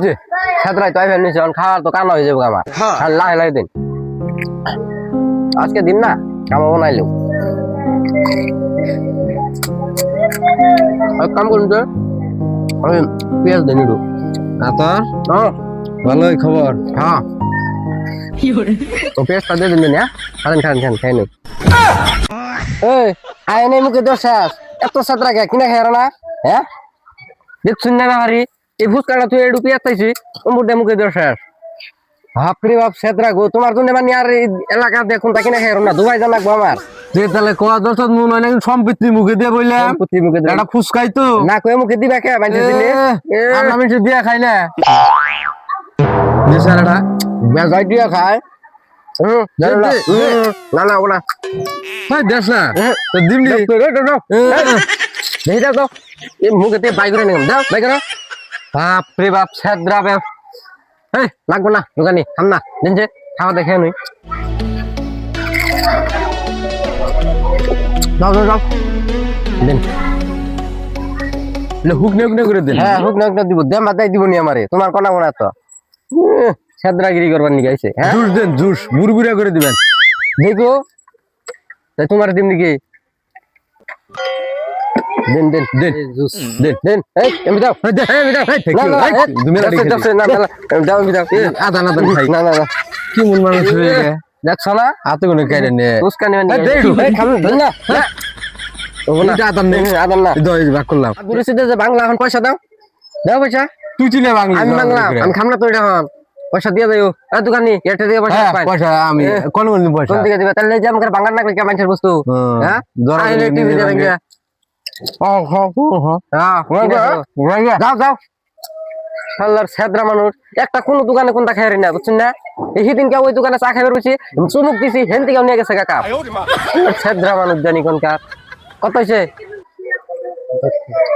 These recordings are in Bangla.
জি সাতরাই তো আইবেন নিছেন খাওয়ার তো কানা হয়ে যাবে আমার আর লাই লাই দিন আজকে দিন না কামা বানাইলো এক কাম করুন তো আমি পেঁয়াজ দিন একটু আতর হ্যাঁ ভালোই খবর। হ্যাঁ তো পেঁয়াজটা দিয়ে দিন হ্যাঁ খান খান খান খাই নি এই আয় নেই মুখে দোষ এত সাতরা কে কিনা খাই না হ্যাঁ দেখছুন না হারি এই ফুচকাটা তুই একটু পেঁয়াজ চাইছি অমুর মুখে দোষ বাপরে বাপ সেতরা গো তোমার জন্য মানে আর এই এলাকা দেখুন তা কিনা খাই না দুবাই জানাকবো আমার তাহলে কোয়া দশ মন হয় নাকি সম্পত্তি মুখে দিয়ে বললাম সম্পত্তি মুখে দিয়ে এটা ফুসকাই তো না কয়ে মুখে দিবা কে মানে দিলে আমরা মানুষ দিয়া খাই না দেশারাটা বেজাই দিয়া খায় না না ওনা হয় দেশ না তো দিমলি দেখি দাও এই মুখে দিয়ে বাই করে নিলাম দাও বাই করো বাপরে বাপ সেদ্রা বাপ এই লাগবো না দোকানি থাম না দিনছে খাওয়া দেখে নই যাও যাও যাও দিন হুক নে করে দিন হ্যাঁ হুক না দিব দে মাথায় দিব নি আমারে তোমার কোনা কোনা তো সেদ্রাগিরি করবার নিয়ে গাইছে হ্যাঁ জুস দেন জুস বুড়বুড়া করে দিবেন দেখো তাই তোমার দিন নাকি দেন দেন দেন জুস দেন দেন এই এমনি দাও এমনি দাও তুমি না দাও এমনি দাও আদা না খাই না না না কি মন মানুষ হয়ে গে দেখছ না আতে কোন কাইরে নে ফুচকা নেবেন খাবো না এটা আদা নেই আদান না দই ভাগ করলাম বুড়িতে যে বাংলা এখন পয়সা দাও দাও পয়সা তুই চিনে বাংলা আমি বাংলা আমি খাম না তো এটা এখন পয়সা দিয়ে দেও এ দোকানি এটা দিয়ে পয়সা পাই পয়সা আমি কোন কোন পয়সা কোন দিকে দিবা তাহলে যে আমাকে বাংলা না কই মানুষের বস্তু হ্যাঁ আইলে টিভি দেখে ও হ হ হ্যাঁ যাও যাও শালার সেদ্রা মানুষ একটা কোন দোকানে কোনটা খাই না বুঝছেন না এই দিন কে ওই দোকানে চা খাইবার বসে চুমুক দিছি হেন থেকে নিয়ে গেছে কাকা সেদ্রা মানুষ জানি কোনকার কত হয়েছে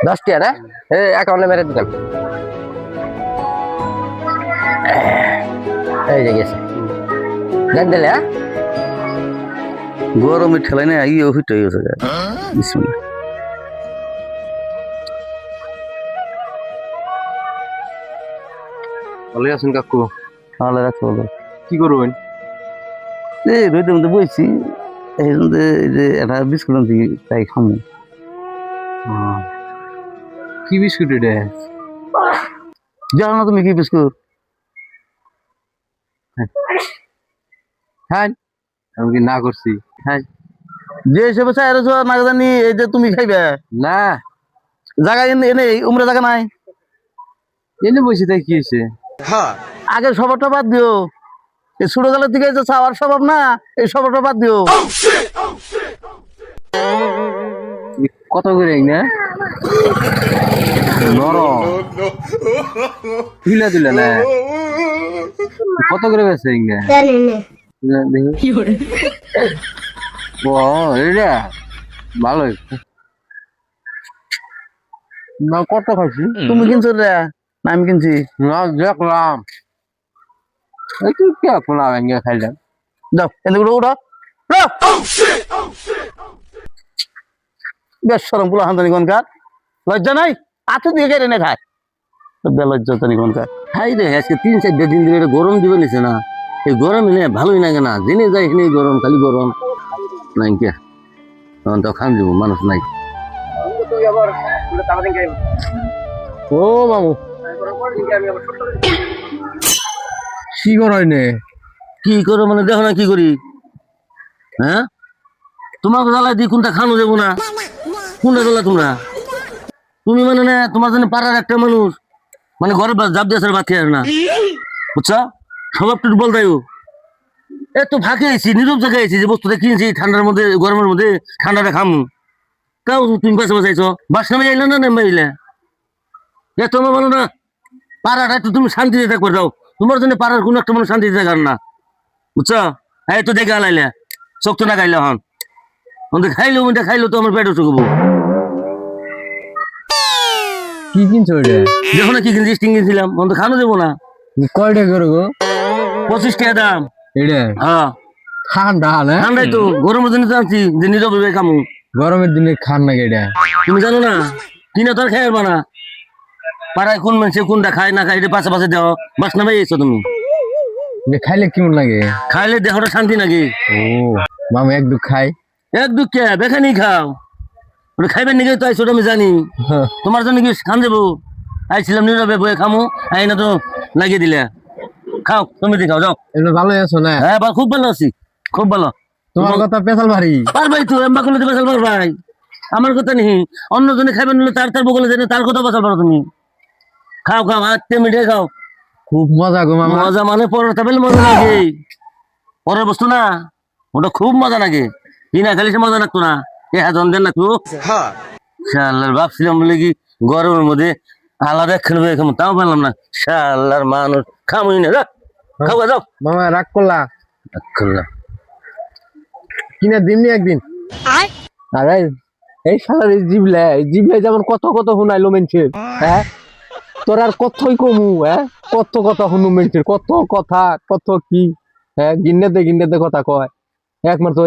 10 টাকা না এই অ্যাকাউন্টে মেরে দিলাম এই যে গেছে দেন দিলে হ্যাঁ গরমে ঠেলাই না এই ওহিট হয়ে গেছে বিসমিল্লাহ ভালো আছেন কাকু ভালো রাখতে বলো কি করবেন এই রোদের মধ্যে বইছি এই মধ্যে এই যে একটা বিস্কুট আনছি তাই খামো কি বিস্কুট এটা জানো না তুমি কি বিস্কুট হ্যাঁ আমি কি না করছি হ্যাঁ যে হিসেবে চাই না জানি এই যে তুমি খাইবে না জায়গা এনে উমরা জায়গা নাই এনে বসে তাই কি হয়েছে আগে সবারটা বাদ দিও এই ছোট গালের দিকে যে চাওয়ার স্বভাব না এই সবারটা বাদ দিও কত করে না নরম তুলে তুলে না কত করে বেছে দেখি ও এটা ভালো না কত খাইছি তুমি কিনছো রে না আমি কিনছি না দেখলাম একটু কি আপনার ভেঙে খাইলাম দাও এনে উঠো বেশ সরম পুরো হান্দানি কোনকার লজ্জা নাই আতো দিয়ে কেড়ে নে খায় বেলজ্জা নি কোনকার খাই রে আজকে 3-4 দিন ধরে গরম দিবে নিছে না এই গরম এনে ভালোই লাগে না জেনে যায় এখানে গরম খালি গরম নাই কে তখন তো খান যাবো মানুষ নাই ও মামু কি করাই নে কি করো মানে দেখো না কি করি হ্যাঁ তোমাকে জ্বালাই দিই কোনটা খানো যাবো না কোনটা জ্বালা তোমরা তুমি মানে না তোমার জন্য পাড়ার একটা মানুষ মানে ঘরে জাপ দিয়ে ভাত খেয়ে না বুঝছো স্বভাব একটু বল তাই এত ফাঁকে আইছি নীরব জায়গায় আইছি যে বস্তুটা কিনছি ঠান্ডার মধ্যে গরমের মধ্যে ঠান্ডাটা খামু তাও তুমি পাশে বসাইছো বাসা আইলে না নেমে আইলে এ তোমার বলো না পাড়াটা একটু তুমি শান্তিতে থাকবে দাও তোমার জন্য পাড়ার কোনো একটা মানুষ শান্তিতে থাকার না বুঝছো এই তো দেখে আলাইলে চোখ তো না খাইলে হন খাইলো তো আমার পেটও চুকবো কি কিনছো এটা দেখো না কি কিনছি স্টিং কিনছিলাম তো খানো যাবো না কয়টা করে গো 25 টাকা দাম এটা হ্যাঁ ঠান্ডা না ঠান্ডাই তো গরমের জন্য আনছি যে নীরব খামু গরমের দিনে খান না এটা তুমি জানো না কিনে তো আর খাই না পাড়ায় কোন মানুষে কোনটা খায় না খায় এটা পাশে পাশে দেও বাস না ভাই এসো তুমি যে খাইলে কেমন লাগে? খাইলে দেহটা শান্তি নাকি? ও মামা এক দুঃখ খাই। এক দুঃখে বেখানি খাও ওটা খাইবেন নাকি তো আইসো আমি জানি তোমার জন্য কি খান যাবো আইছিলাম নীরবে বয়ে খামো আই না তো লাগিয়ে দিলে খাও তুমি দি খাও যাও এমনি ভালোই আছো না? হ্যাঁ খুব ভালো আছি খুব ভালো তোমার কথা পেশাল ভারী। পারবাই তো এম্বা করলে বাসাল পারবাই আমার কথা নেই অন্যজনে খাইবেন নিলে তার বগলে জানে তার কথা বাসাল পারো তুমি খাও খাও হাতে মিঠে খাও খুব মজা গো মামা। মজা মানে পরের টেবিল মজা লাগে পরের বস্তু না ওটা খুব মজা লাগে কি না খালি সে মজা লাগতো না এ হাজন দেন না তো শালার ভাবছিলাম বলে কি গরমের মধ্যে আলাদা খেলবে খামো তাও পারলাম না শালার মানুষ খামই না খাওয়া যাও মামা রাগ করলা? খুললাম কিনা দিননি একদিন। আরে এই শালার এই জিবলে যেমন কত কত শুনাইলো মেনছে। হ্যাঁ তোর আর কতই কমু? হ্যাঁ কত কথা শুনু মেনছে, কত কথা কত কি। হ্যাঁ গিন্নেতে কথা কয় একমাত্র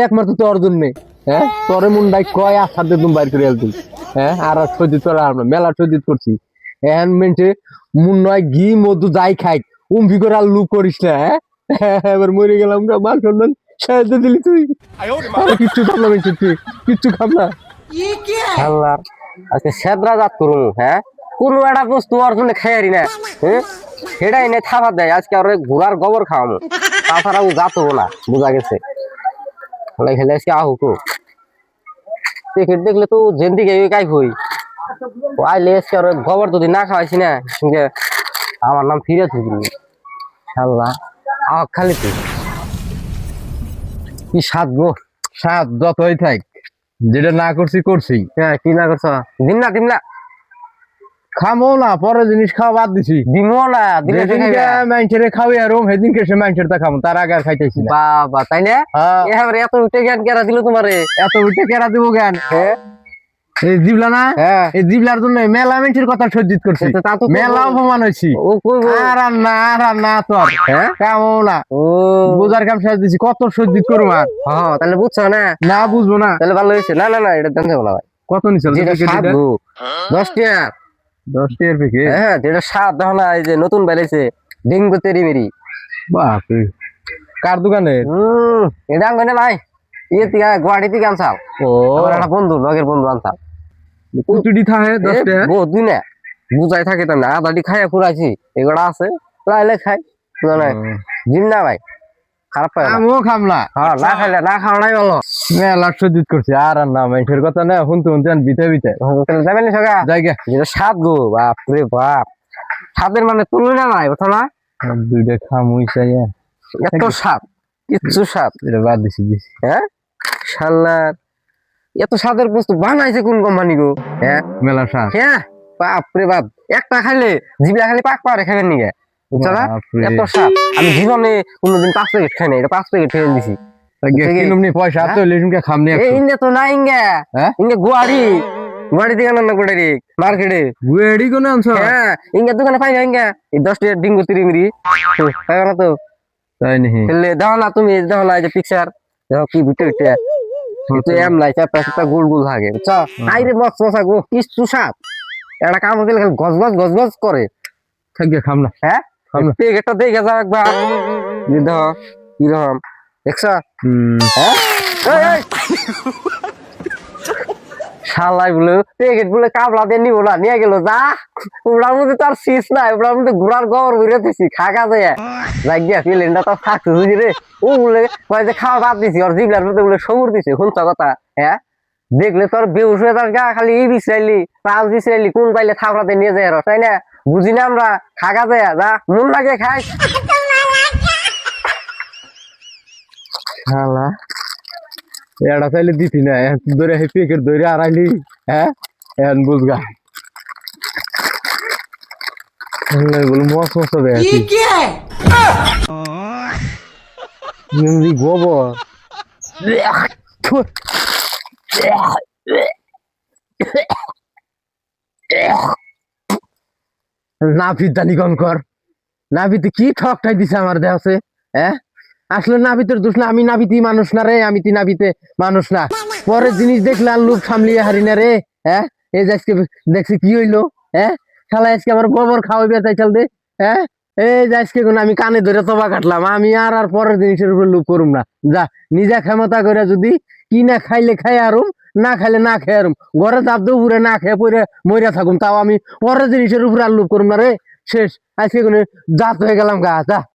একমাত্র তোর জন্যে। হ্যাঁ তোর মুন্ডাই কয় আর সাথে তুমি বাইর করে তুই। হ্যাঁ আর সজিত তোরা আমরা মেলা সজিত করছি এখন মেনছে মুন নয় ঘি মধু যাই খাই উমফি করে আর লুক করিস না। হ্যাঁ এবার মরে গেলাম মান সম্মান সাহায্য দিলি তুই। কিচ্ছু খাম না মেনছে, তুই কিচ্ছু খাম না। আল্লাহ আজকে সেদরা জাত করুন। হ্যাঁ কোনো একটা বস্তু ওর জন্য খেয়ারি না। হ্যাঁ সেটাই নেই থাবা দেয় আজকে আর ঘোড়ার গোবর খাওয়ানো তাছাড়া ও জাত হবো না বোঝা গেছে। খেলে আজকে আহুকো ক্রিকেট দেখলে তো জেন্দিকে কাই হই আইলে আজকে আর গোবর যদি না খাওয়াইছি না আমার নাম ফিরে থাকবি আল্লাহ আহ খালি তুই কি স্বাদ গো, স্বাদ যতই থাক যেটা না করছি করছি। হ্যাঁ কি না করছ দিন না খামো না পরে জিনিস খাওয়া বাদ দিছি। দিমও না দিলে যেদিনকে মানুষের খাওয়াই আর সেদিনকে সে মানুষের তা খামো তার আগে আর খাইতেছি না। বাবা তাই না এবারে এত উঠে জ্ঞান কেরা দিল তোমারে এত উঠে কেরা দিব জ্ঞান। হ্যাঁ এই জিবলা না হ্যাঁ এই জিবলার জন্য মেলা মানুষের কথা সজ্জিত করছি, তা তো মেলা অপমান হয়েছি। ও কইবো আর না তোর হ্যাঁ কামো না ও বোঝার কাম সাজ দিছি কত সজ্জিত করবো আর হ্যাঁ তাহলে বুঝছো না না বুঝবো না। তাহলে ভালো হয়েছে না এটা দাম যাবো না ভাই কত নিচল যেটা স্বাদ গো 10 টাকা 10 টাকার প্যাকেট? হ্যাঁ যেটা স্বাদ দেখো না এই যে নতুন বেরিয়েছে ডেঙ্গু তেরি মেরি বাপরে কার দোকানে? এটা আঙ্গ না ভাই ইয়ে থেকে গুয়াহাটি থেকে আনছাল ও আমার একটা বন্ধু লগের বন্ধু আনছাল কুচুডি থাকে 10 টাকা বহুত দিন বুঝাই থাকে তাই না আদাটি খাইয়া ফুরাইছি এগুলা আছে লাইলে খাই বুঝা নাই দিন না ভাই খারাপ পায় না আমিও খামলা। হ্যাঁ না খাইলে না খাওয়াটাই ভালো মেলা সজ্জিত করছি আর না মানুষের কথা না শুনতে বিতে তাহলে যাবেন সগা জায়গা যেটা স্বাদ গো বাপ রে বাপ স্বাদের মানে তুলনা নাই বুঝছো না দুইটা খামুই চাই এত স্বাদ কিচ্ছু স্বাদ এটা বাদ দিছি হ্যাঁ শালার এত স্বাদের বস্তু বানাইছে কোন কোম্পানি গো হ্যাঁ মেলা স্বাদ। হ্যাঁ বাপ রে বাপ একটা খাইলে জিবলা খালি পাক পারে খাবেন নিগে বুঝছো না বাপরে। এত স্বাদ আমি জীবনে কোনোদিন 5 প্যাকেট খাই নাই এটা 5 প্যাকেট খেয়ে দিছি কিনুমনি পয়সা তো লেজুমকে খামনি এই ইন্নে তো না ইঙ্গা হ্যাঁ ইঙ্গে গুয়াড়ি থেকে আনন্দ করে রে মার্কেটে গুয়েডি কোনে আনছ? হ্যাঁ ইঙ্গা দোকানে পাই না ইঙ্গা এই 10 টাকা ডিঙ্গু তিরিমিরি পাইবা না তো তাই নাকি? তাহলে দাও না তুমি দাও না এই যে পিকচার দেখো কি ভিতরে তো এম লাই চাপটা গোল গোল থাকে বুঝছো আইরে মস্ত মশা গো কিছু স্বাদ একটা কাম হইলে গজ গজ করে থাকবে খামলা। হ্যাঁ প্যাকেটটা দেখে যাও একবার দেখো কিরকম দেখছো হ্যাঁ এই শালাই বলে প্যাকেট বলে কাবলা দিয়ে নিবো না নিয়ে গেল যা ওটার মধ্যে তার শীষ নাই ওটার মধ্যে ঘোড়ার গোবর ঘুরে দিছি খাগা যায় যাই গিয়া ফিলেনটা তো থাকছে বুঝি রে ও বলে কয় যে খাওয়া বাদ দিছি ওর জিবলার মধ্যে বলে সবুর দিছে শুনছ কথা হ্যাঁ দেখলে তোর বেউস হয়ে তার গা খালি এই বিশ্রাইলি প্রাণ বিশ্রাইলি কোন পাইলে থাপড়াতে নিয়ে যায় তাই না বুঝি না আমরা খাগা যায় যা মন লাগে খাই শালা এটা চাইলে দিতি না ধরে প্যাকেট ধরে আড়াইলি। হ্যাঁ এখন বুঝগা বলে মস্ত মস্ত গোবর নাভির দানি কন কর নাভিতে কি ঠকটাই দিছে আমার দেহছে। হ্যাঁ আসলে নাভিতের দোষ না, আমি নাভিতি মানুষ না রে, আমি নাভিতে মানুষ না। পরের জিনিস দেখলে আর লোভ সামলিয়ে হারি না রে। হ্যাঁ এই যে আজকে দেখছি কি হইলো। হ্যাঁ শালা আজকে আমার গোবর খাওয়াবে তাই চল দে। হ্যাঁ এই যে আজকে কোন আমি কানে ধরে তবা কাটলাম, আমি আর পরের জিনিসের উপর লোভ করুম না। যা নিজে ক্ষমতা করে যদি কি না খাইলে খাই আরুম, না খাইলে না খেয়ে আরুম, ঘরে চাপ দেবো পুরে না খেয়ে পরে মরিয়া থাকুম, তাও আমি পরের জিনিসের উপর আর লোভ করুম না রে। শেষ আজকে কোনো জাত হয়ে গেলাম গা, যা।